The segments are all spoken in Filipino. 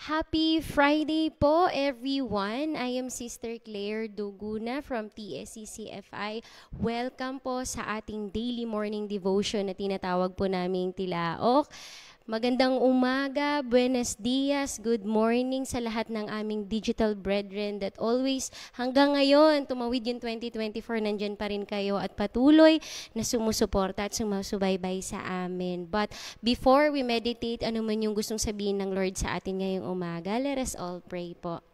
Happy Friday po, everyone. I am Sister Claire Duguna from TSCCFI. Welcome po sa ating daily morning devotion na tinatawag po naming Tilaok. Magandang umaga, buenos dias, good morning sa lahat ng aming digital brethren that always hanggang ngayon, tumawid yung 2024, nandyan pa rin kayo at patuloy na sumusuporta at sumasubaybay sa amin. But before we meditate, ano man yung gustong sabihin ng Lord sa atin ngayong umaga, let us all pray po.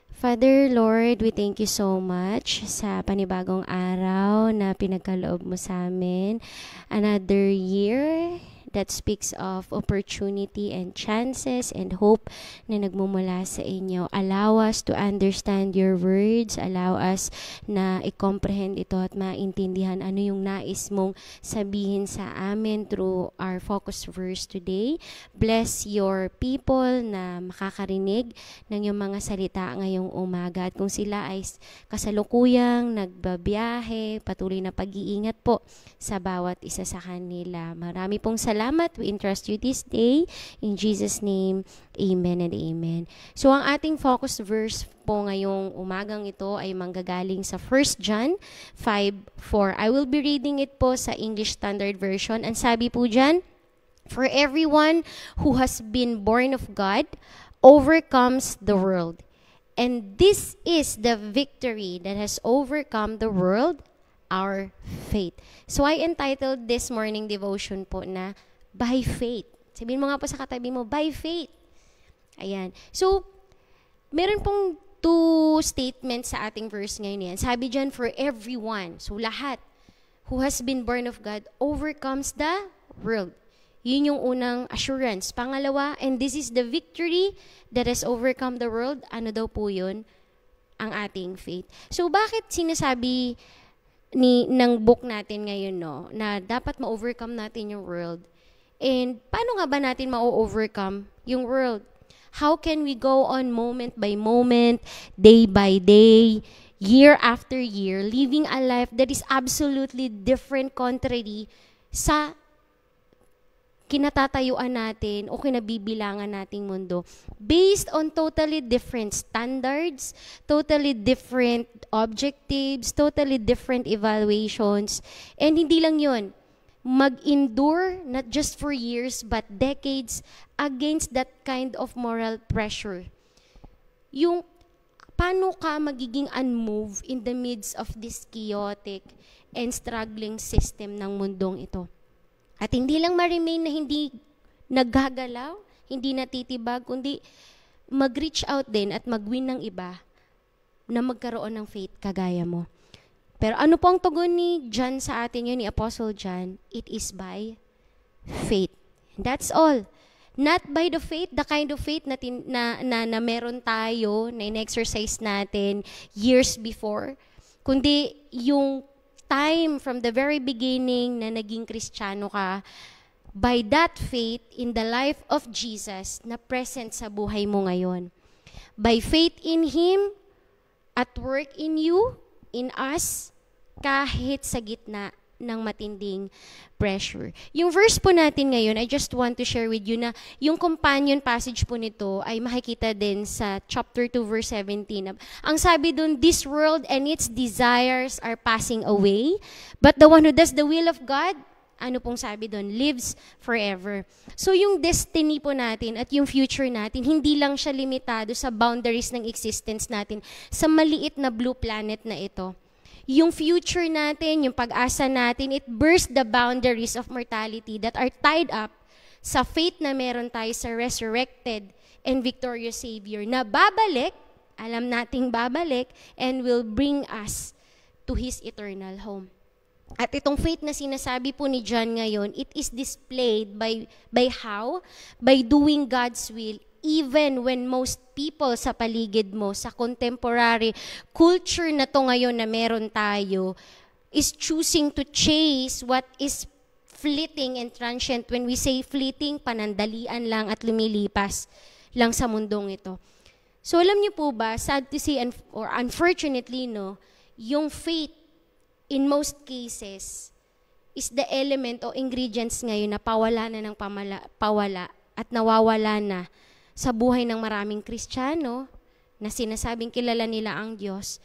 Father, Lord, we thank you so much sa panibagong araw na pinagkaloob mo sa amin. Another year that speaks of opportunity and chances and hope na nagmumula sa inyo. Allow us to understand your words. Allow us na i-comprehend ito at maintindihan ano yung nais mong sabihin sa amin through our focus verse today. Bless your people na makakarinig ng yung mga salita ngayong umaga. At kung sila ay kasalukuyang nagbabiyahe, patuloy na pag-iingat po sa bawat isa sa kanila. Marami pong salamat. We entrust you this day. In Jesus' name, amen and amen. So ang ating focus verse po ngayong umagang ito ay manggagaling sa 1 John 5:4. I will be reading it po sa English Standard Version. Ang sabi po dyan, "For everyone who has been born of God overcomes the world. And this is the victory that has overcome the world, our faith." So I entitled this morning devotion po na by faith. Sabihin mo nga po sa katabi mo, by faith. Ayan. So, meron pong two statements sa ating verse ngayon yan. Sabi dyan, for everyone. So, lahat who has been born of God overcomes the world. Yun yung unang assurance. Pangalawa, and this is the victory that has overcome the world. Ano daw po yun? Ang ating faith. So, bakit sinasabi ng book natin ngayon, no, na dapat ma-overcome natin yung world? And paano nga ba natin ma-overcome yung world? How can we go on moment by moment, day by day, year after year, living a life that is absolutely different, contrary sa kinatatayuan natin o kinabibilangan nating mundo, based on totally different standards, totally different objectives, totally different evaluations, and hindi lang yun, mag-endure not just for years but decades against that kind of moral pressure. Yung paano ka magiging unmoved in the midst of this chaotic and struggling system ng mundong ito. At hindi lang ma-remain na hindi naggagalaw, hindi natitibag, kundi mag-reach out din at mag-win ng iba na magkaroon ng faith kagaya mo. Pero ano po ang tugon ni John sa atin yun, ni Apostle John? It is by faith. That's all. Not by the faith, the kind of faith na meron tayo, na in-exercise natin years before, kundi yung time from the very beginning na naging Kristiyano ka, by that faith in the life of Jesus na present sa buhay mo ngayon. By faith in Him, at work in you, in us, kahit sa gitna ng matinding pressure. Yung verse po natin ngayon, I just want to share with you na yung companion passage po nito ay makikita din sa chapter 2 verse 17. Ang sabi dun, this world and its desires are passing away, but the one who does the will of God, ano pong sabi dun, lives forever. So yung destiny po natin at yung future natin, hindi lang siya limitado sa boundaries ng existence natin, sa maliit na blue planet na ito. Yung future natin, yung pag-asa natin, it bursts the boundaries of mortality that are tied up sa faith na meron tayo sa resurrected and victorious Savior na babalik, alam nating babalik, and will bring us to His eternal home. At itong faith na sinasabi po ni John ngayon, it is displayed by how? By doing God's will, even when most people sa paligid mo, sa contemporary culture na to ngayon na meron tayo, is choosing to chase what is fleeting and transient. When we say fleeting, panandalian lang at lumilipas lang sa mundong ito. So alam niyo po ba, sad to say, or unfortunately, no, yung faith, in most cases, is the element o ingredients ngayon na pawala na ng pawala at nawawala na sa buhay ng maraming Kristiyano na sinasabing kilala nila ang Diyos,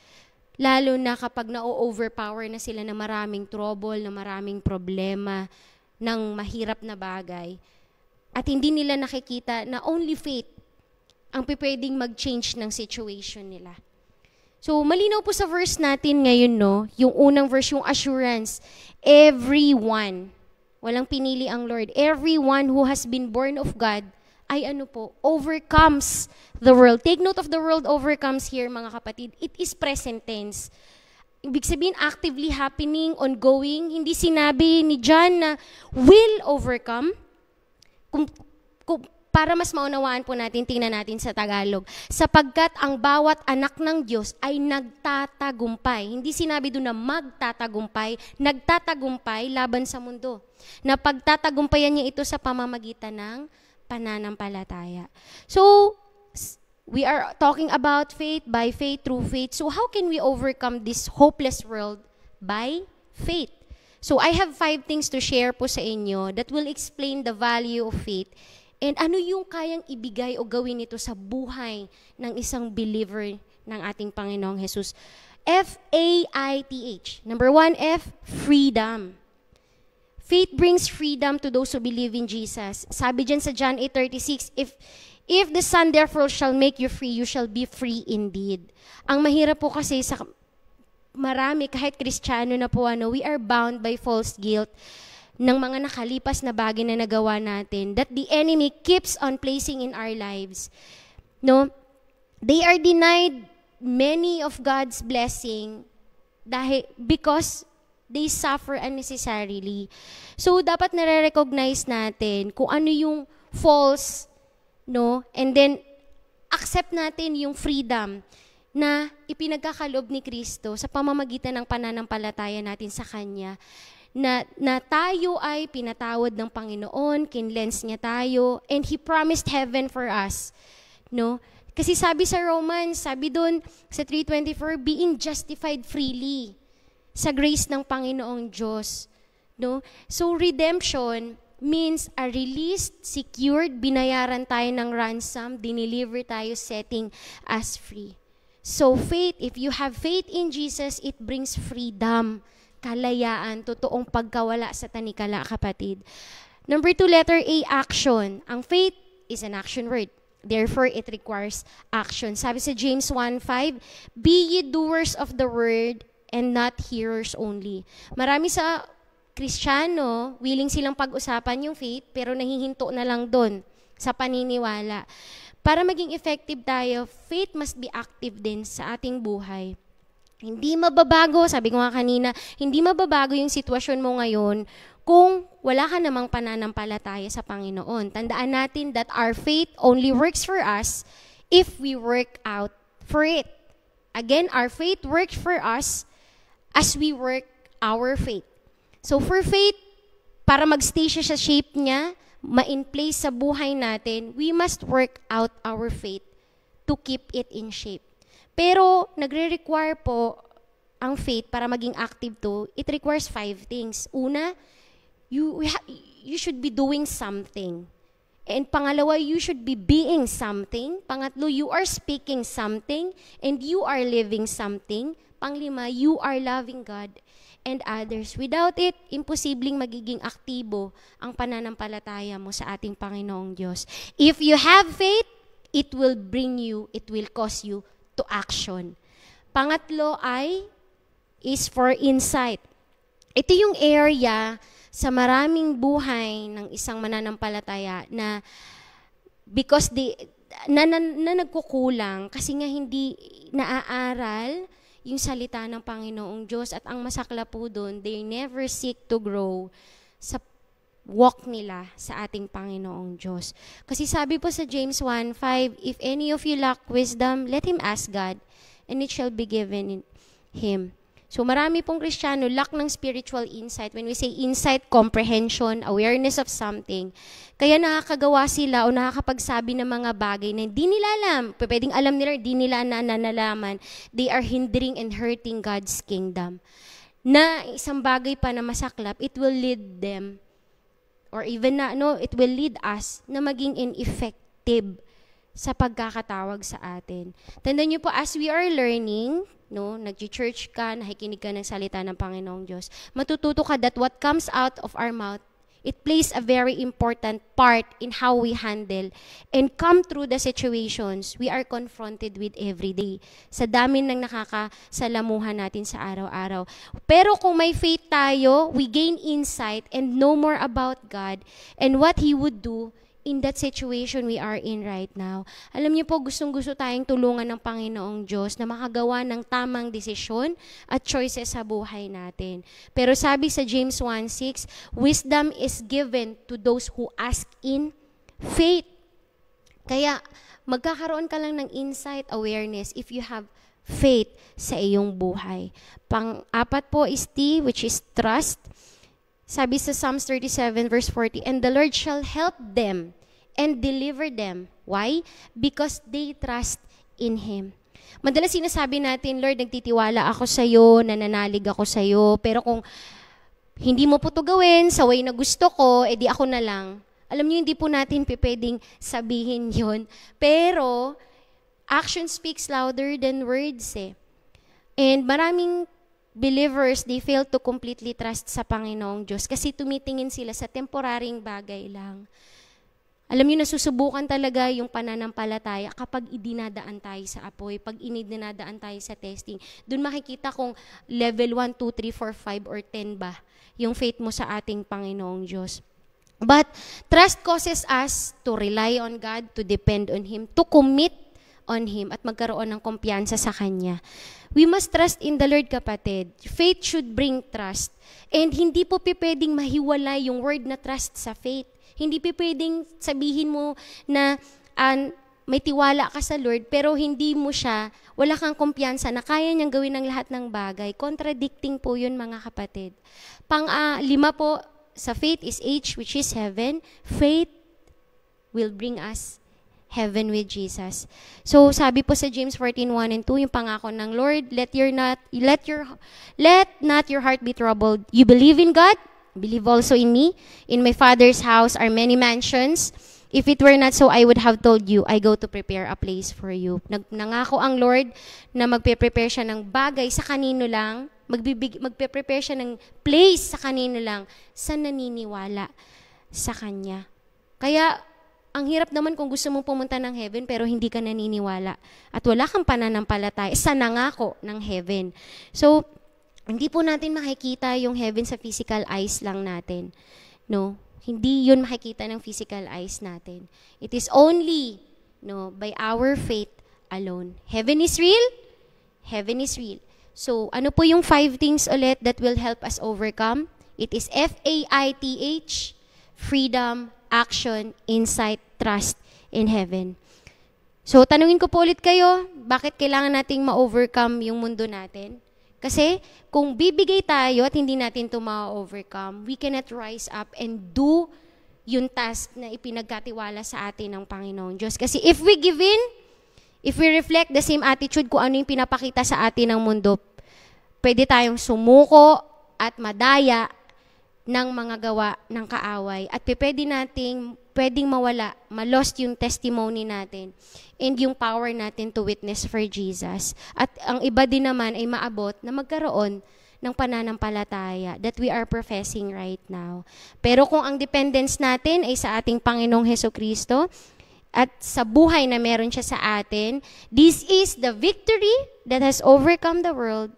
lalo na kapag na-overpower na sila ng maraming trouble, ng maraming problema, ng mahirap na bagay, at hindi nila nakikita na only faith ang pwedeng mag-change ng situation nila. So, malinaw po sa verse natin ngayon, no? Yung unang verse, yung assurance. Everyone, walang pinili ang Lord, everyone who has been born of God, ay overcomes the world. Take note of the world overcomes here, mga kapatid. It is present tense. Ibig sabihin, actively happening, ongoing. Hindi sinabi ni John na will overcome. Para mas maunawaan po natin, tingnan natin sa Tagalog. Sapagkat ang bawat anak ng Diyos ay nagtatagumpay. Hindi sinabi doon na magtatagumpay, nagtatagumpay laban sa mundo. Na pagtatagumpayan niya ito sa pamamagitan ng pananampalataya. So, we are talking about faith, by faith, through faith. So, how can we overcome this hopeless world? By faith. So, I have 5 things to share po sa inyo that will explain the value of faith. And ano yung kayang ibigay o gawin nito sa buhay ng isang believer ng ating Panginoong Jesus? F-A-I-T-H. Number 1, F, freedom. Faith brings freedom to those who believe in Jesus. Sabi dyan sa John 8:36, if the Son therefore shall make you free, you shall be free indeed. Ang mahirap po kasi sa marami, kahit Kristiyano na po, we are bound by false guilt ng mga nakalipas na bagay na nagawa natin that the enemy keeps on placing in our lives. No? They are denied many of God's blessing because they suffer unnecessarily. So, dapat nare-recognize natin kung ano yung false, no? And then, accept natin yung freedom na ipinagkakalob ni Kristo sa pamamagitan ng pananampalataya natin sa Kanya. Na tayo ay pinatawad ng Panginoon, kinlens niya tayo, and He promised heaven for us. No? Kasi sabi sa Romans, sabi doon sa 3:24, being justified freely sa grace ng Panginoong Diyos. No? So redemption means a released, secured, binayaran tayo ng ransom, dineliver tayo, setting us free. So faith, if you have faith in Jesus, it brings freedom, kalayaan, totoong pagkawala sa tanikala, kapatid. Number 2, letter A, action. Ang faith is an action word. Therefore, it requires action. Sabi sa James 1:5, be ye doers of the word and not hearers only. Marami sa Kristiyano, willing silang pag-usapan yung faith, pero nahihinto na lang doon sa paniniwala. Para maging effective tayo, faith must be active din sa ating buhay. Hindi mababago, sabi ko nga kanina, hindi mababago yung sitwasyon mo ngayon kung wala ka namang pananampalataya sa Panginoon. Tandaan natin that our faith only works for us if we work out for it. Again, our faith works for us as we work our faith. So for faith, para magstay siya sa shape niya, ma-in place sa buhay natin, we must work out our faith to keep it in shape. Pero, nagre-require po ang faith para maging active to, it requires 5 things. Una, you should be doing something. And pangalawa, you should be being something. Pangatlo, you are speaking something and you are living something. Panglima, you are loving God and others. Without it, imposibleng magiging aktibo ang pananampalataya mo sa ating Panginoong Diyos. If you have faith, it will cause you to action. Pangatlo is for insight. Ito yung area sa maraming buhay ng isang mananampalataya na because na nagkukulang kasi nga hindi naaaral yung salita ng Panginoong Diyos, at ang masakla po doon, they never seek to grow sa walk nila sa ating Panginoong Diyos. Kasi sabi po sa James 1:5, if any of you lack wisdom, let him ask God, and it shall be given him. So marami pong Kristiyano lack ng spiritual insight. When we say insight, comprehension, awareness of something, kaya nakakagawa sila o nakakapagsabi ng mga bagay na hindi nila alam. Pwedeng alam nila, hindi nila nalalaman. They are hindering and hurting God's kingdom. Na isang bagay pa na masaklap, it will lead them, or even it will lead us na maging ineffective sa pagkakatawag sa atin. Tandaan niyo po, as we are learning, no, nag-church ka, nakikinig ka ng salita ng Panginoong Diyos, matututo ka that what comes out of our mouth, it plays a very important part in how we handle and come through the situations we are confronted with every day. Sa dami ng nakakasalamuhan natin sa araw-araw. Pero kung may faith tayo, we gain insight and know more about God and what He would do in that situation we are in right now. Alam niyo po, gustong-gusto tayong tulungan ng Panginoong Diyos na makagawa ng tamang desisyon at choices sa buhay natin. Pero sabi sa James 1:6, wisdom is given to those who ask in faith. Kaya magkakaroon ka lang ng insight, awareness if you have faith sa iyong buhay. Pang-apat po is T, which is trust. Sabi sa Psalms 37 verse 40, and the Lord shall help them and deliver them. Why? Because they trust in Him. Madalas sinasabi natin, Lord, nagtitiwala ako sa iyo, nananalig ako sa iyo, pero kung hindi mo po ito gawin sa way na gusto ko, edi ako na lang. Alam niyo, hindi po natin pwedeng sabihin yon. Pero, action speaks louder than words eh. And maraming believers, they fail to completely trust sa Panginoong Diyos kasi tumitingin sila sa temporaring bagay lang. Alam niyo, nasusubukan talaga yung pananampalataya kapag idinadaan tayo sa apoy, pag dinadaan tayo sa testing. Doon makikita kung level 1, 2, 3, 4, 5, or 10 ba yung faith mo sa ating Panginoong Diyos. But trust causes us to rely on God, to depend on Him, to commit on Him, at magkaroon ng kumpiyansa sa Kanya. We must trust in the Lord, kapatid. Faith should bring trust. And hindi po pwedeng mahiwalay yung word na trust sa faith. Hindi pwedeng sabihin mo na may tiwala ka sa Lord, pero hindi mo siya, wala kang kumpiyansa na kaya niyang gawin ang lahat ng bagay. Contradicting po yun, mga kapatid. Pang-lima po sa faith is H, which is heaven. Faith will bring us heaven with Jesus. So, sabi po sa James 14:1 and 2, yung pangako ng Lord, let not your heart be troubled. You believe in God, believe also in me. In my Father's house are many mansions. If it were not so, I would have told you, I go to prepare a place for you. Nangako ang Lord na magpe-prepare siya ng bagay sa kanino lang, magpe-prepare siya ng place sa kanino lang, sa naniniwala sa Kanya. Kaya, ang hirap naman kung gusto mong pumunta ng heaven pero hindi ka naniniwala at wala kang pananampalataya sa nangako ng heaven. So, hindi po natin makikita yung heaven sa physical eyes lang natin. No? Hindi yun makikita ng physical eyes natin. It is only by our faith alone. Heaven is real? Heaven is real. So, ano po yung 5 things ulit that will help us overcome? It is FAITH, freedom, action, insight, trust in heaven. So, tanungin ko po ulit kayo, bakit kailangan nating ma-overcome yung mundo natin? Kasi, kung bibigay tayo at hindi natin ito ma-overcome, we cannot rise up and do yung task na ipinagkatiwala sa atin ng Panginoong Diyos. Kasi if we give in, if we reflect the same attitude kung ano yung pinapakita sa atin ng mundo, pwede tayong sumuko at madaya ng mga gawa ng kaaway. At pwedeng mawala, ma-lost yung testimony natin and yung power natin to witness for Jesus. At ang iba din naman ay maabot na magkaroon ng pananampalataya that we are professing right now. Pero kung ang dependence natin ay sa ating Panginoong Hesukristo at sa buhay na meron siya sa atin, this is the victory that has overcome the world,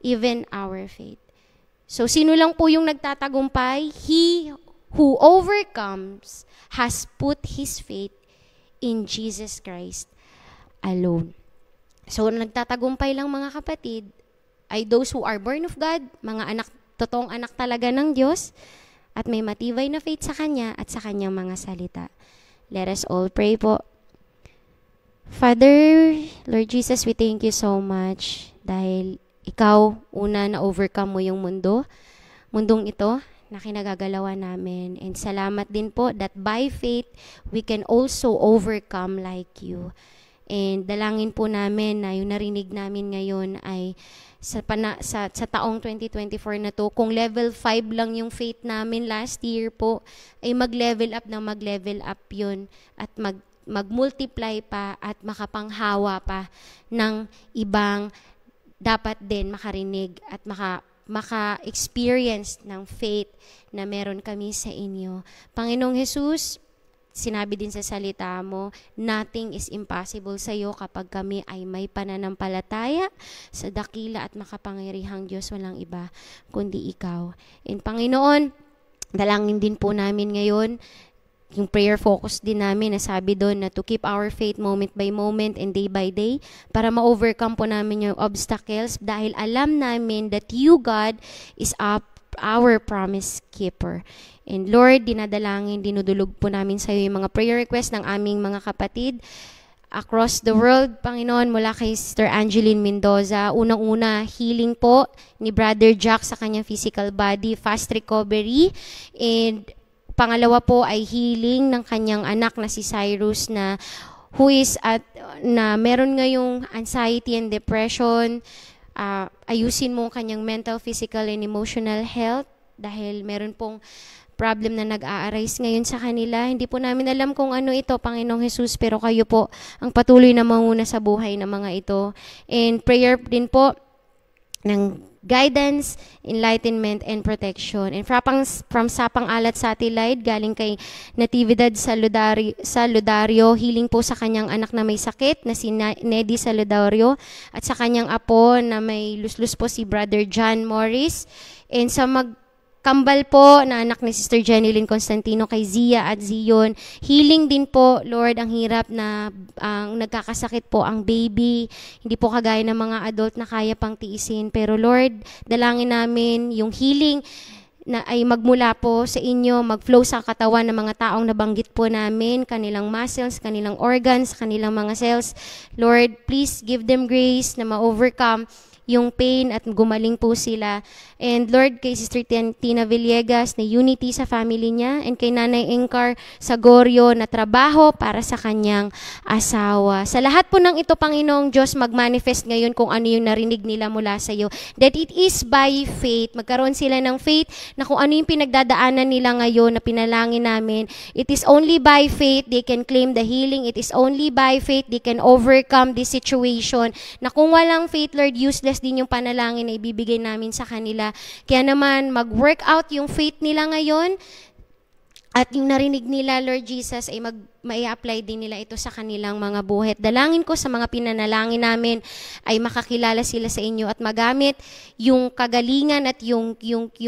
even our faith. So, sino lang po yung nagtatagumpay? He who overcomes has put his faith in Jesus Christ alone. So, nagtatagumpay lang, mga kapatid, ay those who are born of God, mga anak, totoong anak talaga ng Diyos, at may matibay na faith sa Kanya at sa Kanyang mga salita. Let us all pray po. Father, Lord Jesus, we thank you so much dahil ikaw, una na overcome mo yung mundong ito na kinagagalawan namin. And salamat din po that by faith, we can also overcome like you. And dalangin po namin na yung narinig namin ngayon ay sa taong 2024 na to, kung level 5 lang yung faith namin last year po, ay mag-level up yun at mag-multiply pa at makapanghawa pa ng ibang dapat din makarinig at maka-experience ng faith na meron kami sa inyo. Panginoong Jesus, sinabi din sa salita mo, nothing is impossible sa iyo kapag kami ay may pananampalataya sa dakila at makapangyarihang Diyos, walang iba kundi ikaw. And Panginoon, dalangin din po namin ngayon, yung prayer focus din namin, nasabi doon na to keep our faith moment by moment and day by day para ma-overcome po namin yung obstacles dahil alam namin that you, God, is our promise keeper. And Lord, dinadalangin, dinudulog po namin sa iyo yung mga prayer requests ng aming mga kapatid across the world, Panginoon, mula kay Sister Angeline Mendoza. Unang-una, healing po ni Brother Jack sa kanyang physical body, fast recovery, and pangalawa po ay healing ng kanyang anak na si Cyrus na meron ngayong anxiety and depression. Ayusin mo kanyang mental, physical, and emotional health dahil meron pong problem na nag-a-arise ngayon sa kanila. Hindi po namin alam kung ano ito, Panginoong Jesus, pero kayo po ang patuloy na manguna sa buhay ng mga ito. And prayer din po ng guidance, enlightenment, and protection. And from Sapang Alat Satellite, galing kay Natividad Saludario, healing po sa kanyang anak na may sakit na si Nedy Saludario at sa kanyang apo na may luslus po si Brother John Morris. And sa kambal po na anak ni Sister Jenilyn Constantino kay Zia at Zion. Healing din po, Lord, ang hirap na nagkakasakit po ang baby. Hindi po kagaya ng mga adult na kaya pang tiisin. Pero Lord, dalangin namin yung healing na ay magmula po sa inyo, mag-flow sa katawan ng mga taong nabanggit po namin, kanilang muscles, kanilang organs, kanilang mga cells. Lord, please give them grace na ma-overcome yung pain at gumaling po sila. And Lord, kay Sister Tina Villegas na unity sa family niya, and kay Nanay Engcar Sagorio na trabaho para sa kanyang asawa. Sa lahat po ng ito, Panginoong Diyos, mag-manifest ngayon kung ano yung narinig nila mula sa iyo. That it is by faith. Magkaroon sila ng faith na kung ano yung pinagdadaanan nila ngayon na pinalangin namin, it is only by faith they can claim the healing. It is only by faith they can overcome this situation. Na kung walang faith, Lord, useless din yung panalangin na ibibigay namin sa kanila. Kaya naman, mag-work out yung faith nila ngayon at yung narinig nila, Lord Jesus, ay mai-apply din nila ito sa kanilang mga buhay. Dalangin ko sa mga pinanalangin namin ay makakilala sila sa inyo at magamit yung kagalingan at yung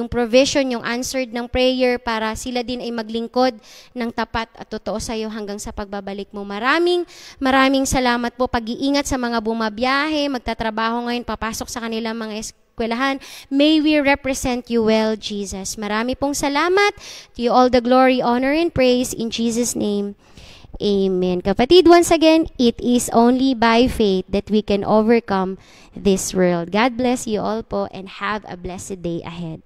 provision, yung answered ng prayer para sila din ay maglingkod ng tapat at totoo sa iyo hanggang sa pagbabalik mo. Maraming salamat po. Pag-iingat sa mga bumabiyahe, magtatrabaho ngayon, papasok sa kanilang mga eskwelahan. May we represent you well, Jesus. Marami pong salamat. To you all the glory, honor, and praise in Jesus' name. Amen. Kapatid, once again, it is only by faith that we can overcome this world. God bless you all po and have a blessed day ahead.